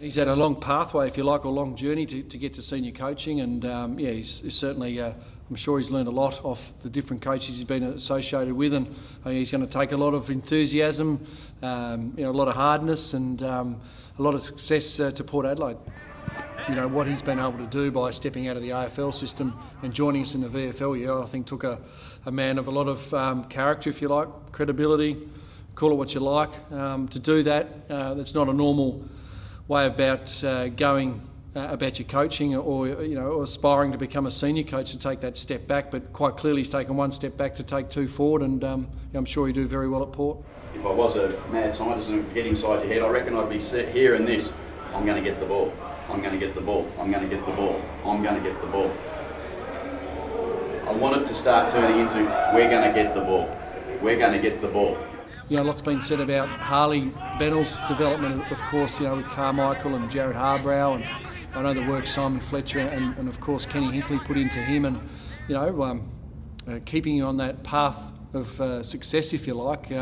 He's had a long pathway, if you like, or long journey to get to senior coaching, and yeah, he's certainly, I'm sure he's learned a lot off the different coaches he's been associated with, and he's going to take a lot of enthusiasm, a lot of hardness, and a lot of success to Port Adelaide. What he's been able to do by stepping out of the AFL system and joining us in the VFL, I think took a man of a lot of character, if you like, credibility, call it what you like. To do that, that's not a normal way about going about your coaching or aspiring to become a senior coach, to take that step back, but quite clearly he's taken one step back to take two forward, and I'm sure he'll do very well at Port. If I was a mad scientist and get inside your head, I reckon I'd be here in this. I'm going to get the ball. I'm going to get the ball. I'm going to get the ball. I'm going to get the ball. I want it to start turning into, we're going to get the ball. We're going to get the ball. Lots been said about Harley Bennell's development, of course, with Carmichael and Jared Harbrow, and I know the work Simon Fletcher and of course Kenny Hinkley put into him, and keeping you on that path of success, if you like.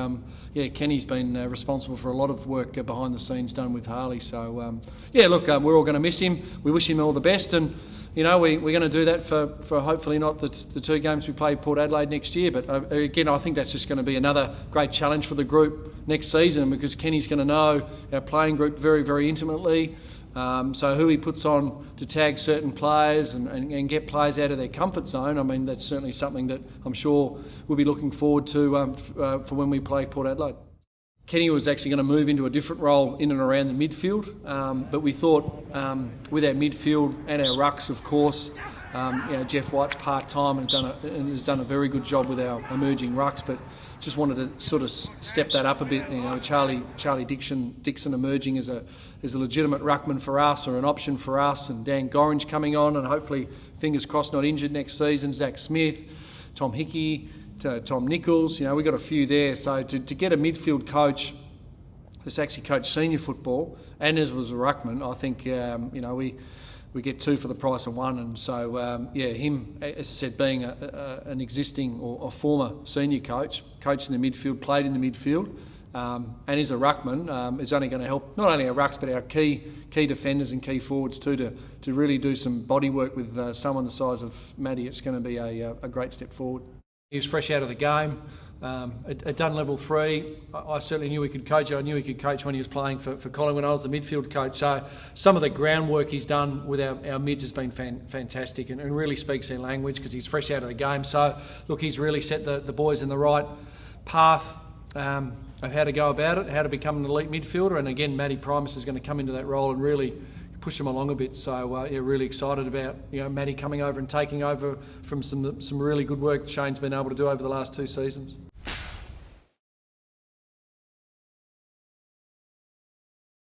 Kenny's been responsible for a lot of work behind the scenes done with Harley. So we're all going to miss him. We wish him all the best, and we're going to do that for hopefully not the two games we play Port Adelaide next year. But again, I think that's just going to be another great challenge for the group next season, because Kenny's going to know our playing group very, very intimately. So who he puts on to tag certain players and get players out of their comfort zone, that's certainly something that I'm sure we'll be looking forward to for when we play Port Adelaide. Kenny was actually going to move into a different role in and around the midfield, but we thought with our midfield and our rucks, of course, Jeff White's part-time and has done a very good job with our emerging rucks, but just wanted to sort of step that up a bit. Charlie Dixon emerging as a legitimate ruckman for us, or an option for us, and Dan Gorringe coming on, and hopefully, fingers crossed, not injured next season. Zach Smith, Tom Hickey, Tom Nichols. We've got a few there. So to get a midfield coach that's actually coached senior football and as was a ruckman, I think we get two for the price of one. And so him, as I said, being an existing or a former senior coach, coached in the midfield, played in the midfield, and is a ruckman, is only going to help not only our rucks but our key defenders and key forwards too, to really do some body work with someone the size of Matty. It's going to be a great step forward. He was fresh out of the game, had done level 3. I certainly knew he could coach. I knew he could coach when he was playing for Collingwood when I was the midfield coach. So some of the groundwork he's done with our mids has been fantastic, and really speaks their language because he's fresh out of the game. So look, he's really set the boys in the right path of how to go about it, how to become an elite midfielder. And again, Matty Primus is going to come into that role and really push them along a bit. So really excited about Matty coming over and taking over from some really good work Shane's been able to do over the last 2 seasons.